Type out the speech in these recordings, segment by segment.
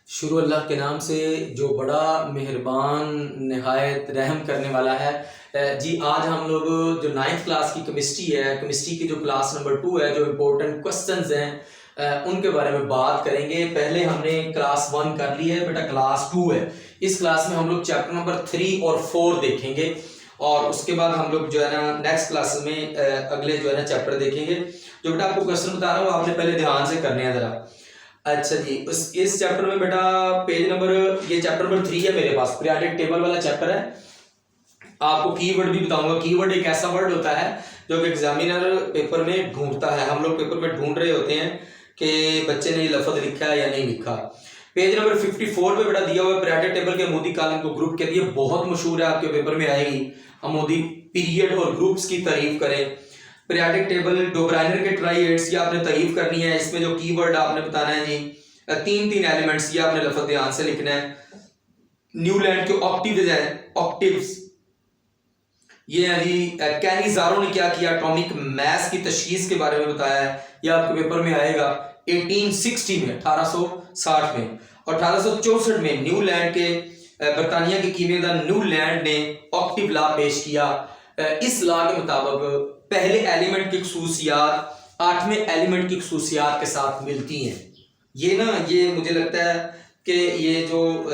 शुरू अल्लाह के नाम से जो बड़ा मेहरबान नहायत रहम करने वाला है। जी आज हम लोग जो 9th क्लास की केमिस्ट्री है, केमिस्ट्री की जो क्लास नंबर 2 है, जो इम्पोर्टेंट क्वेश्चंस हैं उनके बारे में बात करेंगे। पहले हमने क्लास 1 कर ली है, बेटा क्लास 2 है। इस क्लास में हम लोग चैप्टर नंबर 3 और 4 देखेंगे और उसके बाद हम लोग जो है ना नेक्स्ट क्लास में अगले जो है ना चैप्टर देखेंगे। जो बेटा आपको क्वेश्चन बता रहा हूँ आपने पहले ध्यान से करने हैं जरा। अच्छा जी, इस चैप्टर में बेटा पेज नंबर, ये चैप्टर नंबर 3 है मेरे पास, पीरियोडिक टेबल वाला चैप्टर है। आपको कीवर्ड भी बताऊंगा। कीवर्ड एक ऐसा वर्ड होता है जो कि एग्जामिनर पेपर में ढूंढता है। हम लोग पेपर में ढूंढ रहे होते हैं कि बच्चे ने ये लफ्ज लिखा है या नहीं लिखा। पेज नंबर 54 पे बेटा दिया हुआ है पीरियोडिक टेबल के अमूदी कॉलम को ग्रुप के लिए, बहुत मशहूर है, आपके पेपर में आएगी। अमूदी पीरियड और ग्रुप्स की तारीफ करें। पीरियोडिक टेबल डोब्राइनर के ट्राइएड्स की आपने तारीफ करनी है। इसमें जो कीवर्ड आपने बताना है जी, तीन एलिमेंट्स ये आपने लफ्ज ध्यान से लिखना है। न्यूलैंड के ऑक्टिव्स है, ऑक्टिव्स ये है जी। कैनिज़ारो ने क्या किया, एटॉमिक मास की तशखीस के बारे में बताया है। ये आपके पेपर में आएगा 1860 में, 1860 में। और 1864 में न्यूलैंड के बरतानिया के कीमियादान न्यूलैंड ने ऑक्टिव लॉ पेश किया। इस लॉ के मुताबिक पहले एलिमेंट की खसूसियात 8वें एलिमेंट की खसूसियात के साथ मिलती हैं। ये ना, ये मुझे लगता है कि ये जो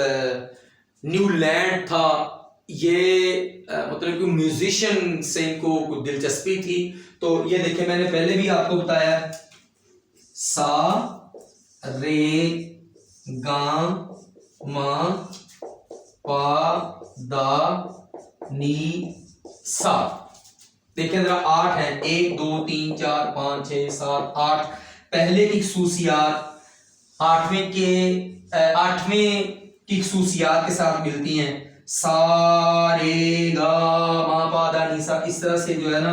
न्यूलैंड था ये मतलब कि म्यूजिशियन से इनको कुछ दिलचस्पी थी। तो ये देखिए मैंने पहले भी आपको बताया, सा रे गा मा पा दा नी सा। देखिए जरा 8 है, 1 2 3 4 5 6 7 8। पहले की खसूसियात 8वें की खसूसियात के साथ मिलती हैं। सा रे गा मा पा दा नी सा। इस तरह से जो है ना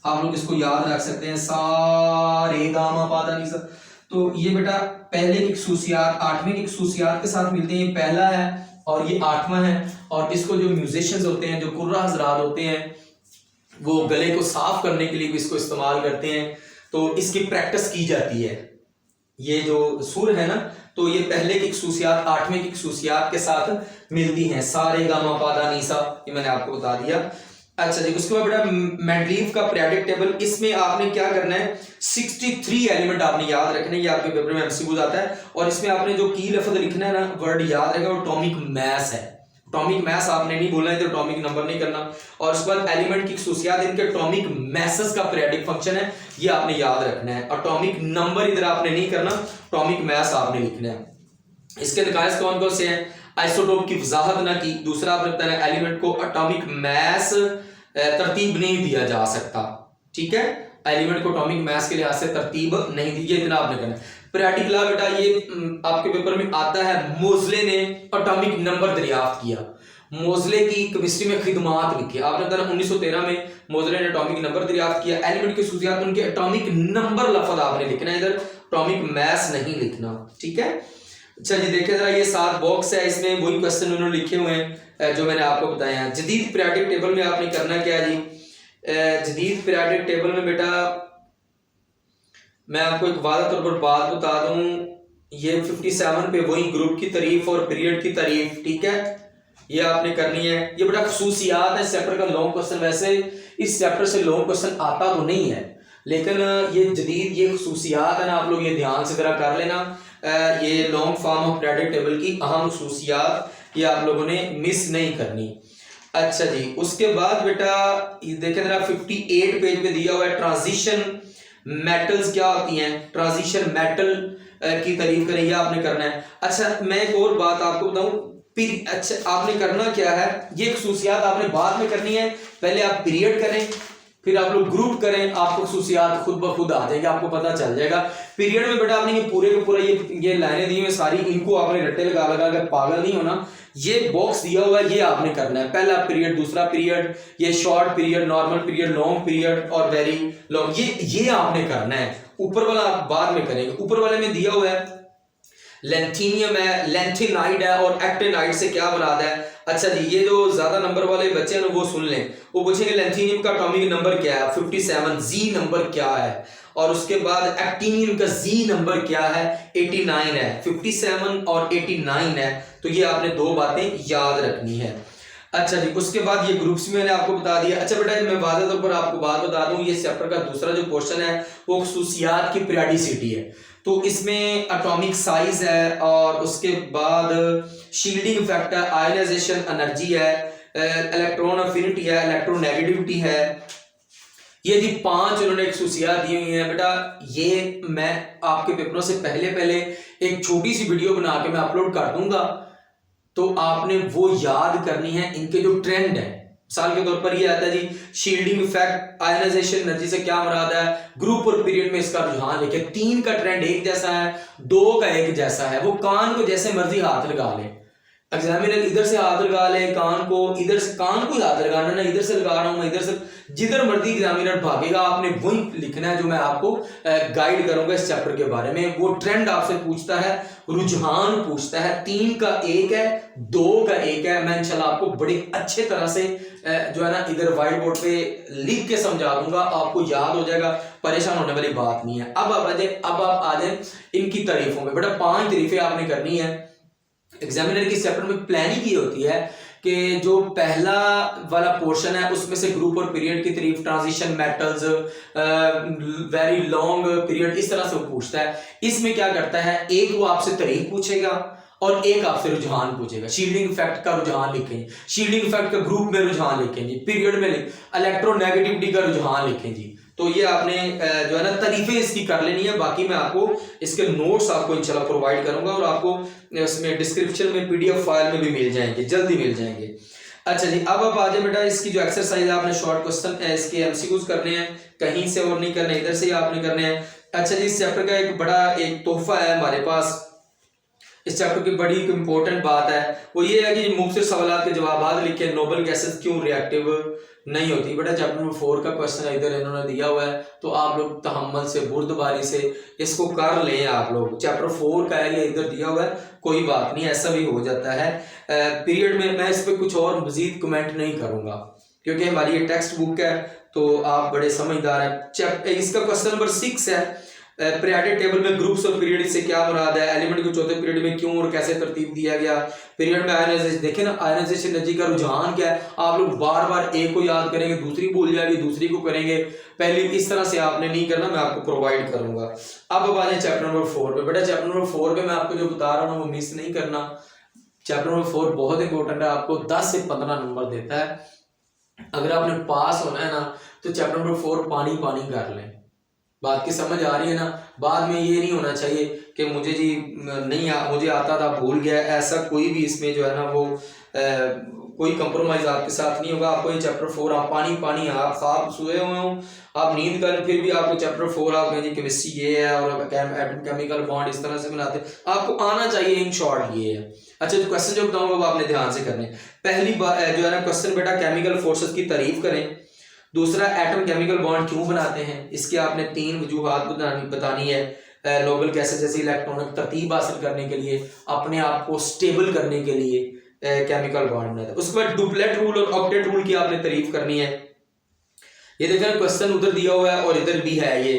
आप लोग इसको याद रख सकते हैं, सा रे गा मा पा दा नी सा। तो ये बेटा पहले की खसूसियात 8वें की खसूसियात के साथ मिलते हैं। पहला है और ये 8वां है। और इसको जो म्यूजिशियंस होते हैं, जो कुर्रा हजरात होते हैं, वो गले को साफ करने के लिए भी इसको इस्तेमाल करते हैं। तो इसकी प्रैक्टिस की जाती है। ये जो सुर है ना, तो ये पहले की खसूसियात 8वें की खसूसियात के साथ मिलती हैं। सारे गामा पादा नीसा, ये मैंने आपको बता दिया। अच्छा जी, उसके बाद बेटा मेंडलीव का पीरियोडिक टेबल, इसमें आपने क्या करना है, 63 एलिमेंट आपने याद रखने। ये आपके पेपर में एमसीक्यू आता है। और इसमें आपने जो की लफ्ज लिखना है ना, वर्ड याद रहेगा, वो एटॉमिक मास है। एटॉमिक मास आपने नहीं बोलना है, तो एटॉमिक नंबर नहीं करना। और उसके बाद एलिमेंट की खसूसियात, इनके एटॉमिक मासेस का पीरियोडिक फंक्शन है, ये आपने याद रखना है। एटॉमिक नंबर इधर आपने नहीं करना, एटॉमिक मास आपने लिखना है। इसके निकायस कौन कौन से हैं, आइसोटोप की वजाहत ना की। दूसरा आपने बताया एलिमेंट को एटॉमिक मास तरतीब नहीं दिया जा सकता, ठीक है। एलिमेंट को एटॉमिक मास के लिहाज से तरतीब नहीं दी, ये इतना आपने करना है। पीरियोडिक लॉ बेटा ये आपके पेपर में आता है। मोज़ले ने एटॉमिक नंबर दरियाफ्त किया। मोज़ले की केमिस्ट्री में खिदमात लिखी। आपने बताया 1913 में मोज़ले ने एटॉमिक नंबर दरियाफ्त किया। एलिमेंट की खसूसियात, उनके एटॉमिक नंबर लफ्ज आपने लिखना है, इधर एटॉमिक मास नहीं लिखना, ठीक है। अच्छा जी, देखिए जरा ये 7 बॉक्स है, इसमें वही क्वेश्चन उन्होंने लिखे हुए हैं जो मैंने आपको बताया है। जदीद पीरियोडिक टेबल में आपने करना क्या है जी, जदीद पीरियोडिक टेबल में बेटा मैं आपको एक वादा तौर पर बात बता दूं, ये 57 पे वही ग्रुप की तारीफ और पीरियड की तारीफ, ठीक है, ये आपने करनी है। ये बेटा खसूसियात है चैप्टर का लॉन्ग क्वेश्चन। वैसे इस चैप्टर से लॉन्ग क्वेश्चन आता तो नहीं है, लेकिन ये जदीद ये खसूसियात है ना, आप लोग ये ध्यान से जरा कर लेना। ये long form of periodic table की अहम खसूसियात, ये आप लोगों ने मिस नहीं करनी। अच्छा जी, उसके बाद बेटा ये देखें जरा 58 पेज पे दिया हुआ है ट्रांजिशन मेटल्स क्या होती हैं। ट्रांजिशन मेटल की तारीफ करें, यह आपने करना है। अच्छा मैं एक और बात आपको बताऊं, अच्छा आपने करना क्या है, ये खसूसियात आपने बाद में करनी है। पहले आप पीरियड करें, फिर आप लोग ग्रुप करें, आपको खसूसियात खुद ब खुद आ जाएगा, आपको पता चल जाएगा। पीरियड में बेटा आपने ये पूरे का पूरा ये लाइनें दी हुई सारी, इनको आपने रट्टे लगा लगा कर पागल नहीं होना। ये बॉक्स दिया हुआ है, ये आपने करना है। पहला पीरियड, दूसरा पीरियड, ये short period, normal period, long period और वेरी लॉन्ग, ये आपने करना है। ऊपर वाला आप बाद में करेंगे। ऊपर वाले में दिया हुआ है लेंथीनियम है, लेंथिनाइड है और एक्टिनाइड से क्या मुराद है। अच्छा जी, ये जो ज्यादा नंबर वाले बच्चे हैं वो सुन लें, वो पूछेंगे लेंथीनियम का एटॉमिक नंबर क्या है, 57, जी नंबर क्या है। और उसके बाद एक्टिनियम का जी नंबर क्या है, 89 है, 57 और 89 है। तो ये आपने दो बातें याद रखनी है। अच्छा जी, उसके बाद ये ग्रुप्स में मैंने आपको बता दिया। अच्छा बेटा, मैं वाज़ेह तौर पर आपको बात बता दूं, ये चैप्टर का दूसरा जो क्वेश्चन है वो खुसूसियात की पीरियडिसिटी है। तो इसमें एटॉमिक साइज है और उसके बाद शील्डिंग इफेक्ट है, आयनाइजेशन एनर्जी है, इलेक्ट्रॉन अफिनिटी है, इलेक्ट्रोनेगेटिविटी है। ये जी 5 उन्होंने खुसूसियात दी हुई हैं बेटा। ये मैं आपके पेपरों से पहले एक छोटी सी वीडियो बना के मैं अपलोड कर दूंगा, तो आपने वो याद करनी है। इनके जो ट्रेंड है, मिसाल के तौर पर ये आता है जी शील्डिंग इफेक्ट, आयनाइजेशन एनर्जी से क्या मुराद है, ग्रुप और पीरियड में इसका रुझान लिखे। 3 का ट्रेंड एक जैसा है, 2 का एक जैसा है। वो कान को जैसे मर्जी हाथ लगा ले, एग्जामिनर इधर से हाथ लगा ले कान को, इधर से कान को हाथ लगाना ना, इधर से लगा रहा हूं मैं, इधर से, जिधर मर्जी एग्जामिनर भागेगा, आपने वही लिखना है जो मैं आपको गाइड करूंगा इस चैप्टर के बारे में। वो ट्रेंड आपसे पूछता है, रुझान पूछता है। 3 का एक है, 2 का एक है। मैं इंशाल्लाह आपको बड़े अच्छे तरह से जो है ना इधर व्हाइट बोर्ड पे लिख के समझा दूंगा, आपको याद हो जाएगा, परेशान होने वाली बात नहीं है। अब आप आ जाए इनकी तारीफों में। बेटा 5 तारीफें आपने करनी है। एग्जामिनर की चैप्टर में प्लानिंग ये होती है कि जो पहला वाला पोर्शन है उसमें से ग्रुप और पीरियड की तारीफ, transition metals, very long period, इस तरह से वो पूछता है। इसमें क्या करता है, एक वो आपसे तारीफ पूछेगा और एक आपसे रुझान पूछेगा। शील्डिंग इफेक्ट का रुझान लिखें, शील्डिंग इफेक्ट का ग्रुप में रुझान लिखें जी, पीरियड में इलेक्ट्रोनेगेटिविटी का रुझान लिखें जी। तो ये आपने जो है ना तारीफें इसकी कर लेनी है। बाकी मैं आपको इसके नोट्स आपको इंशाल्लाह प्रोवाइड करूंगा और आपको इसमें डिस्क्रिप्शन में पीडीएफ फाइल में भी मिल जाएंगे, जल्दी मिल जाएंगे। अच्छा जी, अब आप आ जाए बेटा, इसकी जो एक्सरसाइज है आपने शॉर्ट क्वेश्चन इसके एमसीक्यूज करने हैं, कहीं से और नहीं करने, इधर से ही आपने करने हैं। अच्छा जी, इस चैप्टर का एक बड़ा एक तोहफा है हमारे पास। इस चैप्टर की बड़ी इंपॉर्टेंट बात है वो ये है कि मुख्तलिफ सवाल के जवाब लिखे, नोबल गैसेस क्यों रिएक्टिव नहीं होती। बेटा चैप्टर नंबर 4 का क्वेश्चन इधर इन्होंने दिया हुआ है, तो आप लोग तहम्मुल से, बुर्दबारी से इसको कर लें। आप लोग चैप्टर 4 का है, ये इधर दिया हुआ है, कोई बात नहीं, ऐसा भी हो जाता है। पीरियड में मैं इस पर कुछ और मजीद कमेंट नहीं करूंगा क्योंकि हमारी ये टेक्स्ट बुक है, तो आप बड़े समझदार हैं। इसका क्वेश्चन नंबर 6 है, पीरियोडिक टेबल में ग्रुप्स और पीरियड से क्या मुराद है, एलिमेंट को चौथे पीरियड में क्यों और कैसे तरतीब दिया गया, पीरियड में आयनाइजेशन, देखें ना आयनाइजेशन एनर्जी का रुझान क्या है। आप लोग बार बार एक को याद करेंगे, दूसरी भूल जाएगी, दूसरी को करेंगे, पहले इस तरह से आपने नहीं करना, मैं आपको प्रोवाइड करूंगा। अब आ जाए चैप्टर नंबर 4 पे। बेटा चैप्टर नंबर 4 पे मैं आपको जो बता रहा हूँ वो मिस नहीं करना। चैप्टर नंबर 4 बहुत इंपॉर्टेंट है, आपको 10 से 15 नंबर देता है। अगर आपने पास होना है ना तो चैप्टर नंबर 4 पानी पानी कर लें। बात की समझ आ रही है ना। बाद में ये नहीं होना चाहिए कि मुझे जी मुझे आता था भूल गया, ऐसा कोई भी इसमें जो है ना वो कोई कंप्रोमाइज आपके साथ नहीं होगा। आपको ये चैप्टर 4 आप पानी पानी, आप ख्वाब सोए हुए हो, आप नींद करें, फिर भी आपको चैप्टर 4 आप कहेंगे केमिस्ट्री ये है और एटम केमिकल बॉन्ड इस तरह से बनाते, आपको आना चाहिए। इन शॉर्ट ये है। अच्छा जो क्वेश्चन जो बताऊंगा वो आपने ध्यान से करने। पहली बात जो है ना क्वेश्चन बेटा, केमिकल फोर्सेस की तारीफ करें। दूसरा, एटम केमिकल बॉन्ड क्यों बनाते हैं, इसके आपने 3 वजूहात बतानी है। नोबल गैसेस जैसी इलेक्ट्रॉनिक तरतीब हासिल करने के लिए, अपने आप को स्टेबल करने के लिए केमिकल बॉन्ड बनाते हैं। उसके बाद डुप्लेट रूल और ऑक्टेट रूल की आपने तारीफ करनी है। ये देखें क्वेश्चन उधर दिया हुआ है और इधर भी है। ये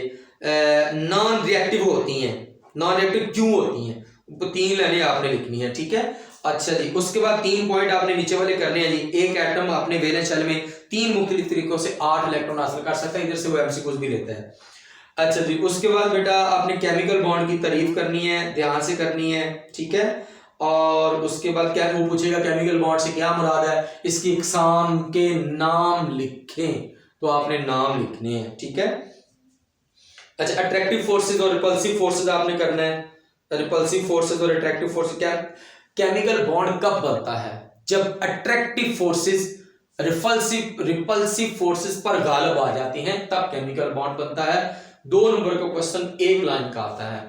नॉन रिएक्टिव होती हैं, नॉन रिएक्टिव क्यों होती हैं, 3 लाइनें आपने लिखनी है, ठीक है। अच्छा जी, उसके बाद 3 पॉइंट आपने नीचे वाले करने हैं जी। एक एटम अपने वैलेंस शेल में 3 मुख्तलिफ तरीकों से 8 इलेक्ट्रॉन हासिल कर सकता है, इधर से वो एमसीक्यूज भी लेता है। अच्छा जी, उसके बाद बेटा आपने केमिकल बॉन्ड की तारीफ करनी है, ध्यान से करनी है, ठीक है। और उसके बाद क्या वो पूछेगा केमिकल बॉन्ड से क्या मुराद है, इसकी इकसाम के नाम लिखें, तो आपने नाम लिखने हैं, ठीक है। अच्छा, अट्रैक्टिव फोर्सेस और रिपल्सिव फोर्सेस आपने करना है। रिपल्सिव फोर्सेस और अट्रैक्टिव फोर्सेस, क्या केमिकल बॉन्ड कब बनता है, जब अट्रैक्टिव फोर्सेस रिपल्सिव फोर्सेस पर गालिब आ जाती हैं, तब केमिकल बॉन्ड बनता है। 2 नंबर का क्वेश्चन 1 लाइन का आता है।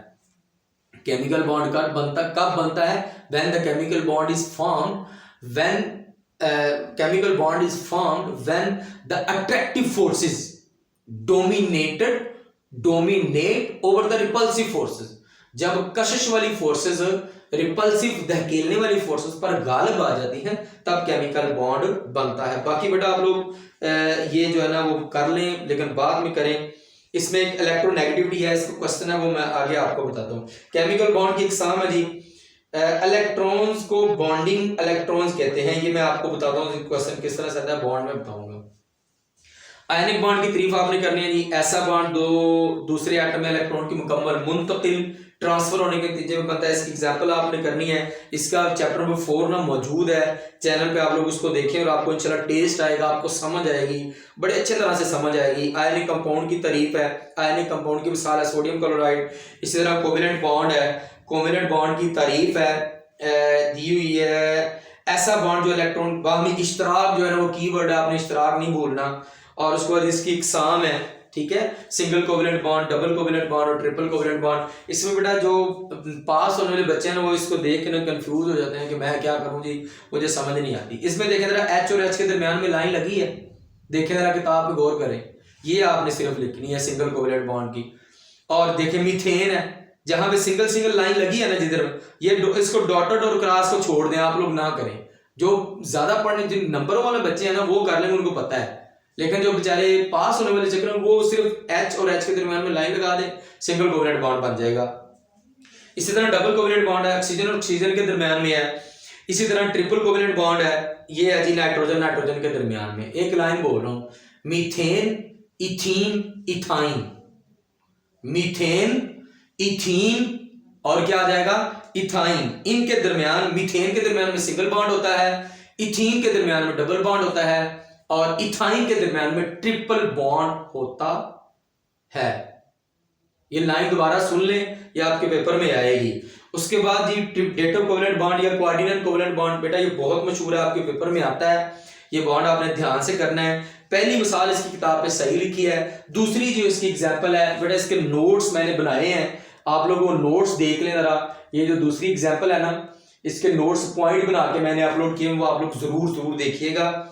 केमिकल बॉन्ड कब बनता है, when the chemical bond is formed when chemical bond is formed when the attractive forces dominate over the repulsive forces. जब कशिश वाली फोर्सेस रिपल्सिव धकेलने वाली फोर्सेस पर गालिब आ जाती हैं, तब केमिकल बॉन्ड बनता है। बाकी बेटा आप लोग ये जो है ना वो कर लें, लेकिन बाद में करें। इसमें एक इलेक्ट्रोनेगेटिविटी है, इसका क्वेश्चन है वो मैं आगे आपको बताता हूँ। केमिकल बॉन्ड की इकसाम है जी, इलेक्ट्रॉन्स को बॉन्डिंग इलेक्ट्रॉन्स कहते हैं, ये मैं आपको बताता हूँ क्वेश्चन किस तरह से आता है बॉन्ड में बताऊंगा। आयनिक बॉन्ड की तारीफ आपने करनी है जी, ऐसा बॉन्ड दो दूसरे एटम में इलेक्ट्रॉन की मुकम्मल मुंतकिल ट्रांसफर होने के नतीजे में बनता है। इसकी एग्जांपल आपने करनी है, इसका चैप्टर नंबर 4 ना मौजूद है चैनल पे, आप लोग उसको देखें और आपको इंशाल्लाह टेस्ट आएगा, आपको समझ आएगी, बड़े अच्छे तरह से समझ आएगी। आयनिक कंपाउंड की तारीफ है, आयनिक कंपाउंड की मिसाल है सोडियम क्लोराइड। इसी तरह कोवेलेंट बॉन्ड है, कोवेलेंट बॉन्ड की तारीफ है दी हुई है, ऐसा बॉन्ड जो इलेक्ट्रॉन बाहमी इश्तराक जो है ना वो कीवर्ड है, आपने इश्तराक नहीं भूलना। और उसके बाद इसकी इकसाम है, ठीक है, single covalent bond, double covalent bond और ट्रिपल कोवेलेंट बॉन्ड। इसमें बेटा जो पास होने वाले बच्चे हैं ना वो इसको देख के ना कंफ्यूज हो जाते हैं कि मैं क्या करूं जी, मुझे समझ नहीं आती। इसमें देखें जरा एच और एच के दरमियान में लाइन लगी है, देखें जरा किताब पे गौर करें, ये आपने सिर्फ लिखनी है सिंगल कोवेलेंट बॉन्ड की। और देखें मीथेन है, जहां पे सिंगल सिंगल लाइन लगी है ना जिधर, ये इसको डॉटेड और क्रॉस को छोड़ दें, आप लोग ना करें। जो ज्यादा पढ़ने जिन नंबरों वाले बच्चे हैं ना वो कर लेंगे, उनको पता है, लेकिन जो बेचारे पास होने वाले चक्कर में वो सिर्फ एच और एच के दरमियान में लाइन लगा दे, सिंगल कोवेलेंट बॉन्ड बन जाएगा। इसी तरह डबल कोवेलेंट बॉन्ड है, ऑक्सीजन और ऑक्सीजन के दरमियान में है। इसी तरह ट्रिपल कोवेलेंट बॉन्ड है, ये है जी नाइट्रोजन नाइट्रोजन के दरमियान में। एक लाइन बोल रहा हूं, methane ethene ethyne, methane ethene और क्या आ जाएगा इथाइन, इनके दरमियान मीथेन के दरमियान में सिंगल बॉन्ड होता है, इथीन के दरमियान में डबल बॉन्ड होता है और इथाइन के दरमियान में ट्रिपल बॉन्ड होता है। ये लाइन दोबारा सुन लें, ये आपके पेपर में आएगी। उसके बाद जी डेटो कोवेलेंट बॉन्ड या कोऑर्डिनेट कोवेलेंट बॉन्ड, बेटा ये बहुत मशहूर है, आपके पेपर में आता है, ये बॉन्ड आपने ध्यान से करना है। पहली मिसाल इसकी किताब पे सही लिखी है, दूसरी जो इसकी एग्जांपल है बेटा इसके नोट्स मैंने बनाए हैं, आप लोग वो नोट्स देख लें जरा। ये जो दूसरी एग्जांपल है ना, इसके नोट्स पॉइंट बना के मैंने अपलोड किए, वो आप लोग जरूर देखिएगा।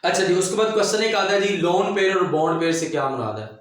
अच्छा जी, उसके बाद क्वेश्चन एक आता है जी, लोन पेयर और बॉन्ड पेयर से क्या मुराद है।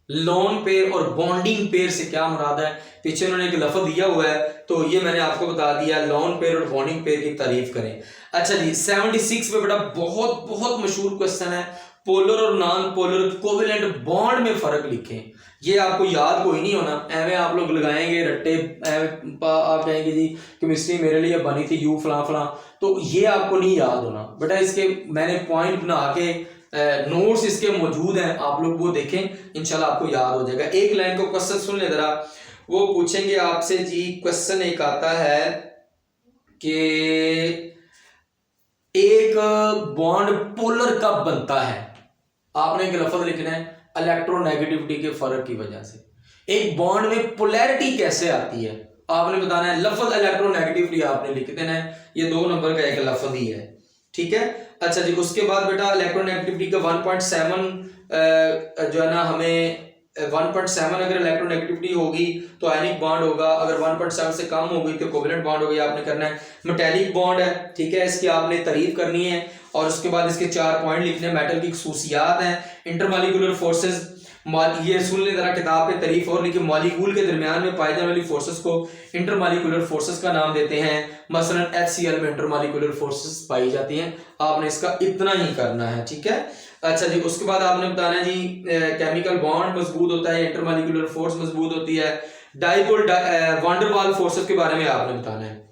लोन पेयर और बॉन्डिंग पेयर से क्या मुराद है, पीछे उन्होंने एक लफ्ज दिया हुआ है तो ये मैंने आपको बता दिया, लोन पेयर और बॉन्डिंग पेयर की तारीफ करें। अच्छा जी 76 में बेटा बहुत मशहूर क्वेश्चन है, पोलर और नॉन पोलर कोवेलेंट बॉन्ड में फर्क लिखें। ये आपको याद कोई नहीं होना, एवं आप लोग लगाएंगे रट्टे, आप कहेंगे जी केमिस्ट्री मेरे लिए बनी थी यू फला फला, तो ये आपको नहीं याद होना बेटा। इसके मैंने पॉइंट बना के नोट्स इसके मौजूद हैं, आप लोग वो देखें, इंशाल्लाह आपको याद हो जाएगा। एक लाइन को क्वेश्चन सुन ले जरा, वो पूछेंगे आपसे जी, क्वेश्चन एक आता है कि एक बॉन्ड पोलर कब बनता है, आपने एक लफ्ज लिखना है इलेक्ट्रोनेगेटिविटी के फर्क की वजह से। एक बॉन्ड में पोलैरिटी कैसे आती है आपने बताना है, लफ्ज इलेक्ट्रोनेगेटिविटी आपने लिख देना है, ये 2 नंबर का एक लफ्ज ही है, ठीक है। अच्छा जी, उसके बाद बेटा इलेक्ट्रोनेगेटिविटी का 1.7 जो है ना, हमें 1.7 अगर इलेक्ट्रोनेगेटिविटी होगी तो आयनिक बॉन्ड होगा, अगर 1.7 से कम होगी तो कोवेलेंट बॉन्ड होगी। आपने करना है मेटेलिक बॉन्ड है, ठीक है, इसकी आपने तारीफ करनी है और उसके बाद इसके 4 पॉइंट लिखने, मेटल की खसूसियात हैं, इंटरमॉलिक्यूलर फोर्सेस, ये सुन ले जरा किताब पे तारीफ और लिखी, मॉलिक्यूल के दरमियान में पाई जाने वाली फोर्सेस को इंटरमॉलिक्यूलर फोर्सेस का नाम देते हैं, मसलन HCl में इंटरमॉलिक्यूलर फोर्सेस पाई जाती हैं। आपने इसका इतना ही करना है, ठीक है। अच्छा जी, उसके बाद आपने बताना है जी केमिकल बॉन्ड मजबूत होता है, इंटरमॉलिक्यूलर फोर्स मजबूत होती है, dipole van der Waals forces के बारे में आपने बताना है,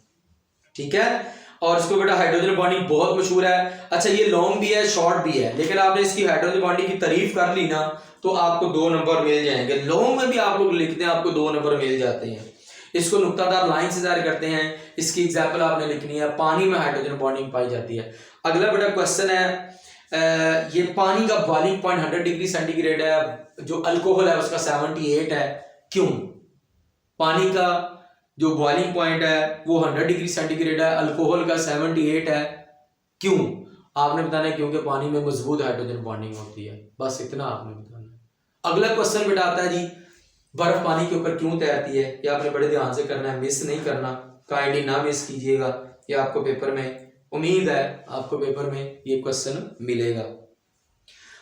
ठीक है। और इसको बेटा हाइड्रोजन बॉन्डिंग बहुत मशहूर है। अच्छा ये लॉन्ग भी है शॉर्ट भी है, लेकिन आपने इसकी हाइड्रोजन बॉन्डिंग की तारीफ कर ली ना तो आपको 2 नंबर मिल जाएंगे। लॉन्ग में भी आप लोग लिखते हैं, आपको 2 नंबर मिल जाते हैं। इसको नुक्तादार लाइन से जारी करते हैं, इसकी एग्जाम्पल आपने लिखनी है, पानी में हाइड्रोजन बॉन्डिंग पाई जाती है। अगला बेटा क्वेश्चन है, ये पानी का बॉइलिंग पॉइंट 100 डिग्री सेंटीग्रेड है, जो अल्कोहल है उसका 78 है, क्यों? पानी का जो बॉइलिंग पॉइंट है वो 100 डिग्री सेंटीग्रेड है, अल्कोहल का 78 है, क्यों? आपने बताना है क्योंकि पानी में मजबूत हाइड्रोजन बॉन्डिंग होती है, बस इतना आपने बताना है। अगला क्वेश्चन बेटा आता है जी, बर्फ पानी के ऊपर क्यों तैरती है, ये आपने बड़े ध्यान से करना है, मिस नहीं करना, काइंडली ना मिस कीजिएगा, ये आपको पेपर में, उम्मीद है आपको पेपर में ये क्वेश्चन मिलेगा।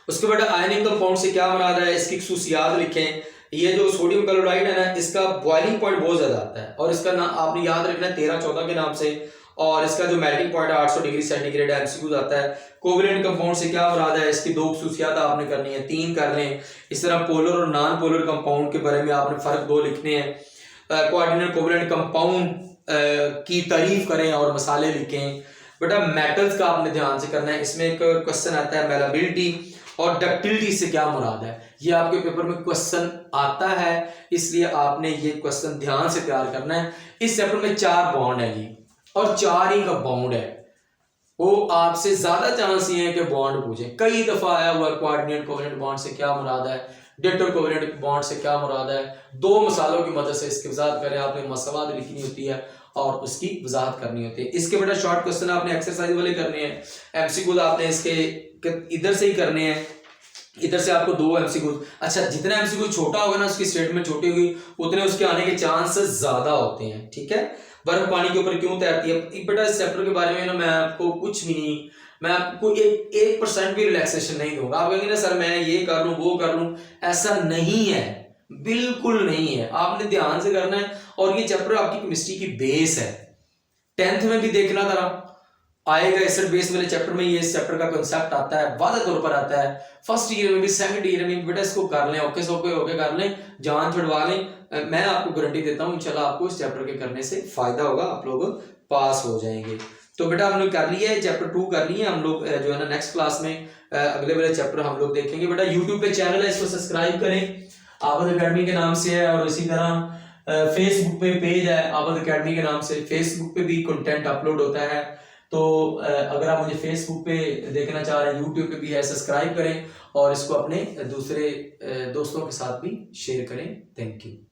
उसके बाद आयनिक कंपाउंड से क्या मुराद है, इसकी खसूसियात लिखें। ये जो सोडियम क्लोराइड है ना, इसका बॉइलिंग पॉइंट बहुत ज्यादा आता है और इसका नाम आपने याद रखना है 13-14 के नाम से, और इसका जो मेल्टिंग पॉइंट है 800 डिग्री सेंटीग्रेड एमसीक्यू आता है। कोवेलेंट कंपाउंड से क्या मुराद है, इसकी 2 खसूसियात आपने करनी है, 3 कर लें। इस तरह पोलर और नॉन पोलर कंपाउंड के बारे में आपने फर्क 2 लिखने हैं। कोऑर्डिनेट कोवेलेंट कंपाउंड की तारीफ करें और मसाले लिखें। बेटा मेटल्स का आपने ध्यान से करना है। इसमें एक क्वेश्चन आता है मेलाबिलिटी और डक्टिलिटी से क्या मुराद है, ये आपके पेपर में क्वेश्चन आता है, इसलिए आपने ये क्वेश्चन ध्यान से तैयार करना है। इस चैप्टर में 4 बॉन्ड है जी और 4 ही कंपाउंड है। वो आपसे ज्यादा चांस ये है कि बॉन्ड पूछे, कई दफा आया हुआ कोऑर्डिनेट कोवेलेंट बॉन्ड से क्या मुराद है, डेटर कोवेलेंट बॉन्ड से क्या मुराद है। 2 मिसालों की मदद से इसकी वजाहत करें। आपने मसवाद लिखनी होती है और उसकी वजाहत करनी होती है। इसके बेटा शॉर्ट क्वेश्चन आपने एक्सरसाइज वाले करने हैं, एमसीक्यू आपने इसके इधर से ही करने हैं, इधर से आपको 2 एमसीक्यू। अच्छा, जितना एमसीक्यू छोटा होगा ना, उसकी स्टेटमेंट छोटी होगी, उतने उसके आने के चांसेस ज्यादा होते हैं। ठीक है, बर्फ पानी के ऊपर क्यों तैरती है, बेटा इस चैप्टर के बारे में ना मैं आपको कुछ भी नहीं, मैं आपको 1% भी रिलैक्सेशन नहीं दूंगा। आप कहेंगे ना सर मैं ये कर लूं वो कर लूं, ऐसा नहीं है, बिल्कुल नहीं है। आपने ध्यान से करना है और ये चैप्टर आपकी केमिस्ट्री की बेस है। 10th में भी देखना जरा आएगा, एसिड बेस वाले चैप्टर में ये इस चैप्टर का कांसेप्ट आता है, वादा तौर पर आता है। फर्स्ट ईयर में भी, सेकंड ईयर में भी बेटा इसको कर लें, ओके सोके ओके कर लें, जान छुड़वा लें। मैं आपको गारंटी देता हूं इंशाल्लाह आपको इस चैप्टर के करने से फायदा होगा, आप लोग पास हो जाएंगे। तो बेटा हम लोग कर लिया है, चैप्टर 2 कर लिए। हम लोग जो है ना नेक्स्ट क्लास में अगले वाले चैप्टर हम लोग देखेंगे। बेटा यूट्यूब पे चैनल है, इसको सब्सक्राइब करें, आबद अकेडमी के नाम से है। और इसी तरह फेसबुक पे पेज है आबद अकेडमी के नाम से, फेसबुक पे भी कंटेंट अपलोड होता है। तो अगर आप मुझे फेसबुक पे देखना चाह रहे हैं, यूट्यूब पे भी है, सब्सक्राइब करें और इसको अपने दूसरे दोस्तों के साथ भी शेयर करें। Thank you.